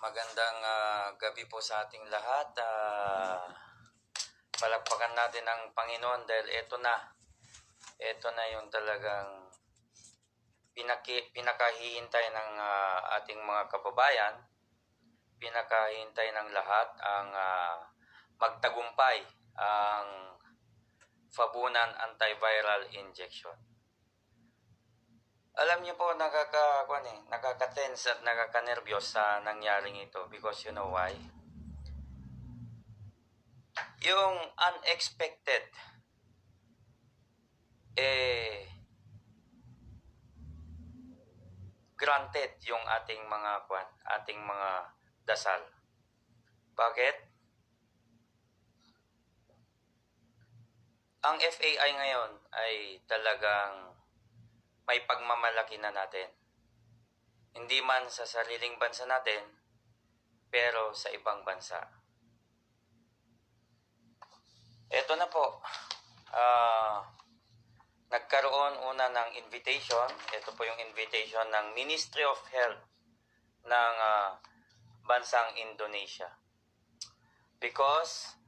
Magandang gabi po sa ating lahat. Palakpakan natin ang Panginoon dahil ito na yung talagang pinakahihintay ng ating mga kababayan, pinakahihintay ng lahat ang magtagumpay ang Fabunan Antiviral Injection. Alam niyo po, nakaka-tense at nakaka-nervyos sa nangyaring ito because you know why? Yung unexpected, granted yung ating mga dasal. Bakit? Ang FAI ngayon ay talagang may pagmamalaki na natin. Hindi man sa sariling bansa natin, pero sa ibang bansa. Ito na po. Nagkaroon una ng invitation. Ito po yung invitation ng Ministry of Health ng bansang Indonesia. Because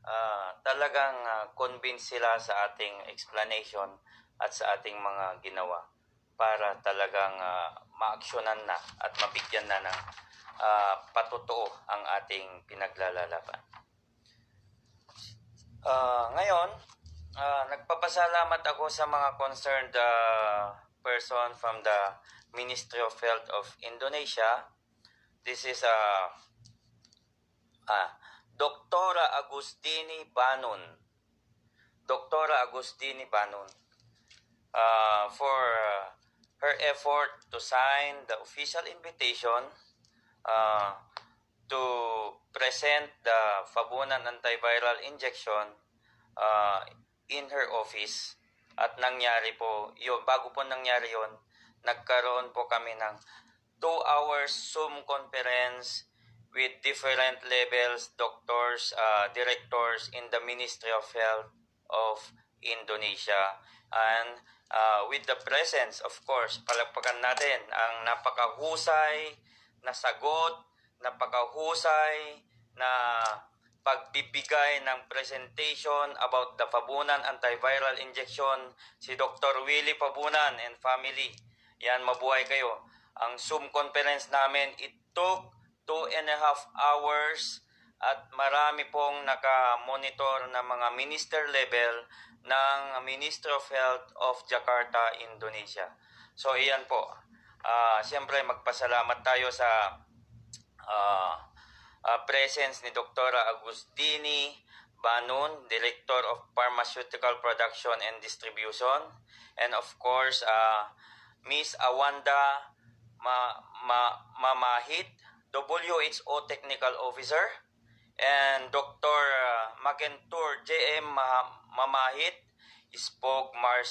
talagang convinced sila sa ating explanation at sa ating mga ginawa para talagang maaksyonan na at mabigyan na ng patutuo ang ating pinaglalalaban. Ngayon, nagpapasalamat ako sa mga concerned person from the Ministry of Health of Indonesia. This is Dr. Agustini Banun. Dr. Agustini Banun for her effort to sign the official invitation to present the Fabunan Antiviral Injection in her office. At nangyari po yun, bago po nangyari yun, nagkaroon po kami ng 2 hours Zoom conference with different levels, doctors, directors in the Ministry of Health of Indonesia. And with the presence, of course, palakpakan natin ang napakahusay na sagot, napakahusay na pagbibigay ng presentation about the Fabunan Antiviral Injection, si Dr. Willie Fabunan and family. Yan, mabuhay kayo. Ang Zoom conference namin, it took 2.5 hours at marami pong naka-monitor na mga minister level ng Ministry of Health of Jakarta, Indonesia. So, iyan po. Siyempre, magpasalamat tayo sa presence ni Dr. Agustini Banun, Director of Pharmaceutical Production and Distribution, and of course, Miss Awanda Mamahit, WHO Technical Officer, and Dr. Magentur J.M. Mamahit, Spokesman,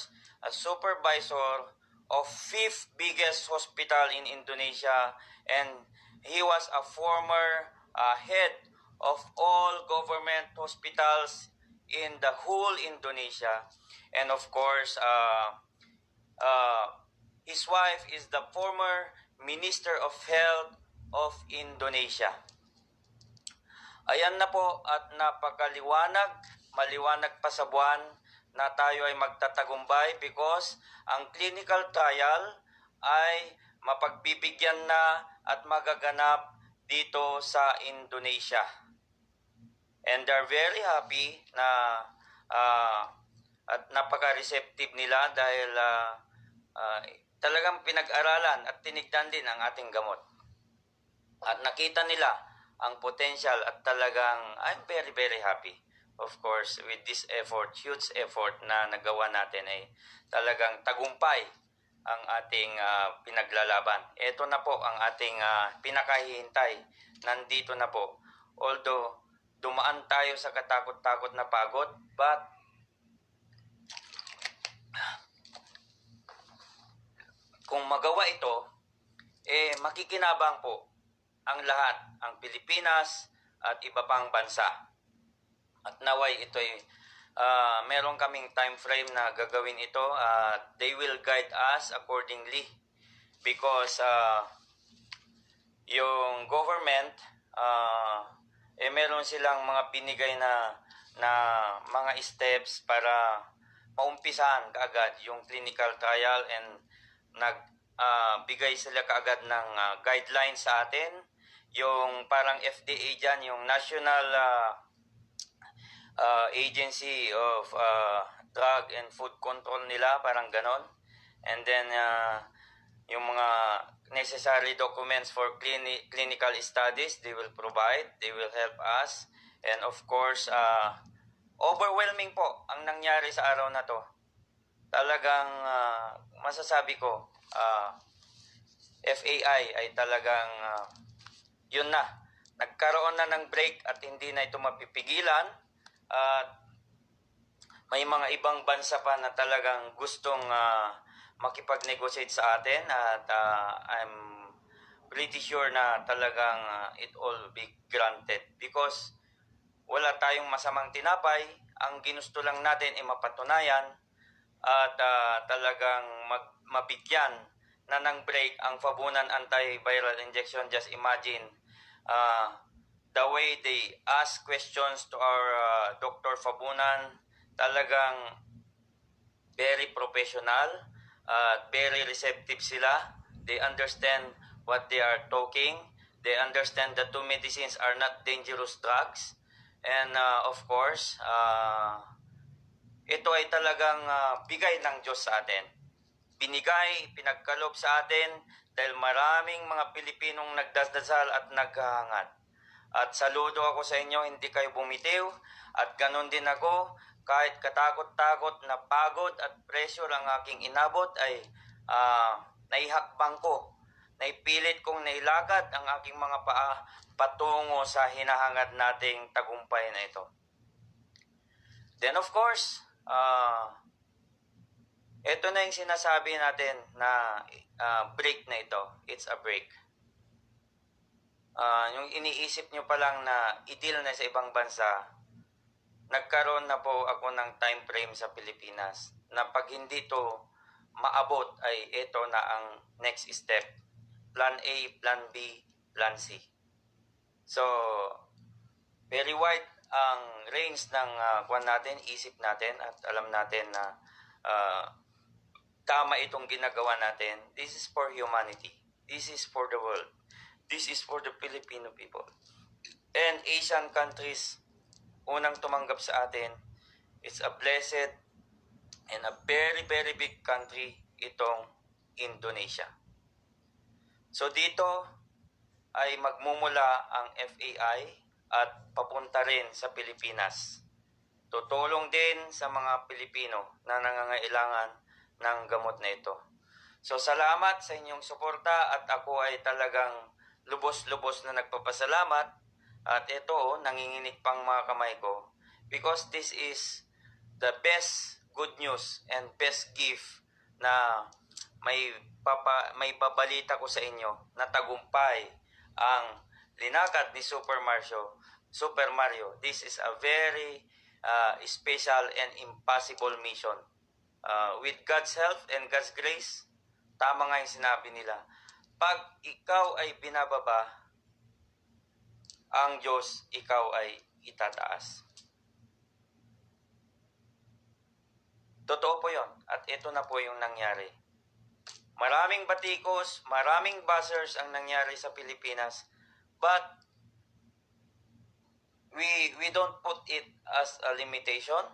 Supervisor of 5th biggest hospital in Indonesia, and he was a former head of all government hospitals in the whole Indonesia. And of course, his wife is the former Minister of Health of Indonesia. Ayan na po, at maliwanag pa sa buwan na tayo ay magtatagumpay because ang clinical trial ay mapagbibigyan na at magaganap dito sa Indonesia. And they're very happy na at napaka-receptive nila dahil talagang pinag-aralan at tinignan din ang ating gamot. At nakita nila ang potential at talagang I'm very, very happy. Of course, with this effort, huge effort na nagawa natin ay talagang tagumpay ang ating pinaglalaban. Ito na po ang ating pinakahihintay. Nandito na po. Although, dumaan tayo sa katakot-takot na pagod, but kung magawa ito, makikinabang po ang lahat, ang Pilipinas at iba pang bansa. At naway ito'y meron kaming time frame na gagawin ito. They will guide us accordingly because yung government meron silang mga binigay na mga steps para maumpisahan kaagad yung clinical trial, and bigay sila kaagad ng guidelines sa atin. Yung parang FDA dyan, yung National Agency of Drug and Food Control nila, parang ganon. And then yung mga necessary documents for clinical studies, they will provide, they will help us. And of course, overwhelming po ang nangyari sa araw na to. Talagang masasabi ko, FAI ay talagang yun na, nagkaroon na ng break at hindi na ito mapipigilan. At may mga ibang bansa pa na talagang gustong makipag-negotiate sa atin, at I'm pretty sure na talagang it all be granted because wala tayong masamang tinapay. Ang ginusto lang natin ay mapatunayan at talagang mabigyan na ng break ang Fabunan antiviral injection. Just imagine the way they ask questions to our Dr. Fabunan, talagang very professional, very receptive sila. They understand what they are talking. They understand that two medicines are not dangerous drugs. And of course, ito ay talagang bigay ng Diyos sa atin. Binigay, pinagkaloob sa atin dahil maraming mga Pilipinong nagdasdasal at naghahangad. At saludo ako sa inyo, hindi kayo bumitiw. At ganun din ako, kahit katakot-takot na pagod at pressure ang aking inabot, ay naihakbang ko. Naipilit kong nailakad ang aking mga paa patungo sa hinahangad nating tagumpay na ito. Then of course, ito na yung sinasabi natin na break na ito. It's a break. Yung iniisip nyo pa lang na i-deal na sa ibang bansa, nagkaroon na po ako ng time frame sa Pilipinas na pag hindi to maabot ay ito na ang next step. Plan A, Plan B, Plan C. So, very wide ang range ng kuwan natin, isip natin, at alam natin na tama itong ginagawa natin. This is for humanity. This is for the world. This is for the Filipino people. And Asian countries, unang tumanggap sa atin. It's a blessed and a very, very big country, itong Indonesia. So dito ay magmumula ang FAI at papunta rin sa Pilipinas. Tutulong din sa mga Pilipino na nangangailangan ng gamot na ito. So salamat sa inyong suporta, at ako ay talagang lubos-lubos na nagpapasalamat. At ito, nanginginig pang mga kamay ko because this is the best good news and best gift na may babalita ko sa inyo na tagumpay ang linakad ni Super Mario. This is a very special and impossible mission. With God's help and God's grace, tama nga yung sinabi nila, pag ikaw ay binababa, ang Diyos, ikaw ay itataas. Totoo po yon, at ito na po yung nangyari. Maraming batikos, maraming buzzers ang nangyari sa Pilipinas, but we don't put it as a limitation,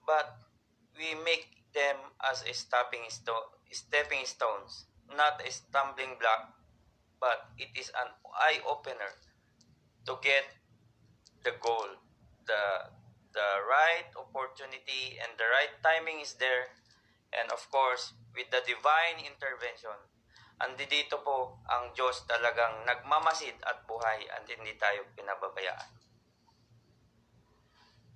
but we make them as a stepping stones, not a stumbling block, but it is an eye-opener to get the goal. The right opportunity and the right timing is there, and of course, with the divine intervention, andito po ang Diyos talagang nagmamasid at buhay at hindi tayo pinababayaan.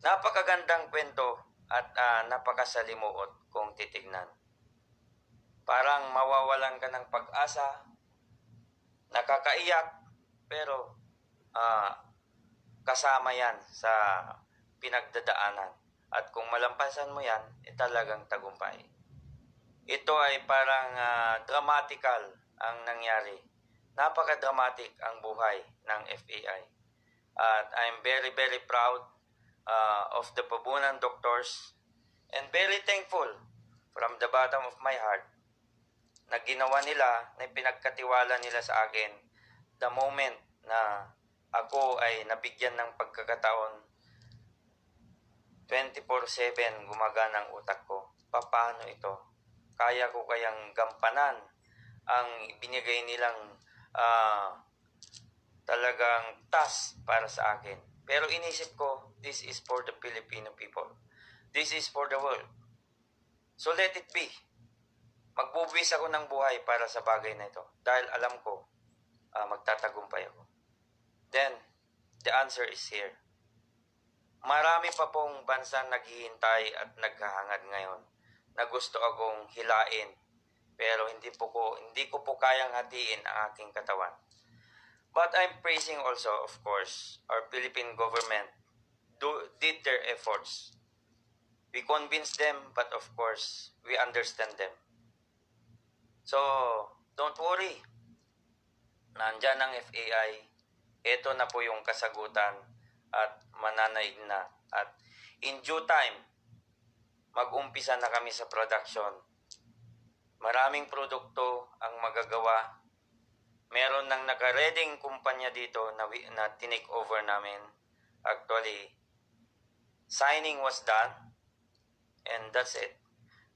Napakagandang kwento at napakasalimuot kung titignan. Parang mawawalan ka ng pag-asa, nakakaiyak, pero kasama yan sa pinagdadaanan. At kung malampasan mo yan, talagang tagumpay. Ito ay parang dramatical ang nangyari. Napaka-dramatic ang buhay ng FAI. At I'm very, very proud of the Pabunan doctors and very thankful from the bottom of my heart na ginawa nila, na pinagkatiwala nila sa akin the moment na ako ay nabigyan ng pagkakataon 24/7 gumagana ang utak ko. Paano ito? Kaya ko kayang gampanan ang binigay nilang talagang task para sa akin. Pero inisip ko, this is for the Filipino people. This is for the world. So let it be. Magbubuwis ako ng buhay para sa bagay na ito. Dahil alam ko, magtatagumpay ako. Then, the answer is here. Marami pa pong bansang naghihintay at naghahangad ngayon na gusto akong hilain. Pero hindi ko po kayang hatiin ang aking katawan. But I'm praising also, of course, our Philippine government did their efforts. We convinced them, but of course, we understand them. So, don't worry. Nandyan ang FAI. Ito na po yung kasagutan at mananaig na. At in due time, mag-umpisa na kami sa production. Maraming produkto ang magagawa. Meron nang nakareding kumpanya dito na tinake over namin. Actually, signing was done. And that's it.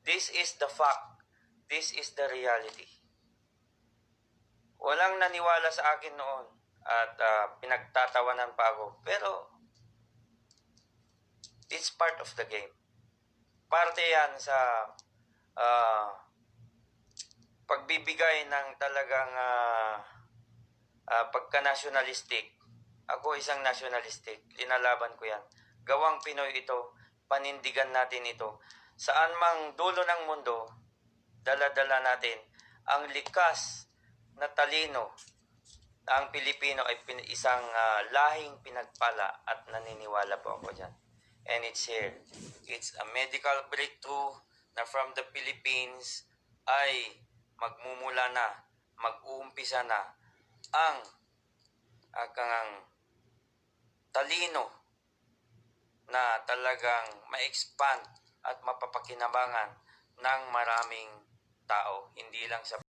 This is the fact. This is the reality. Walang naniwala sa akin noon at pinagtatawanan pa ako. Pero, it's part of the game. Parte yan sa pagbibigay ng talagang pagka-nationalistic. Ako isang nationalistic. Linalaban ko yan. Gawang Pinoy ito. Panindigan natin ito. Saan mang dulo ng mundo, dala-dala natin ang likas na talino na ang Pilipino ay isang lahing pinagpala at naniniwala po ako dyan. And it's here. It's a medical breakthrough na from the Philippines ay magmumula na, mag-uumpisa na ang talino na talagang ma-expand at mapapakinabangan ng maraming tao, hindi lang sa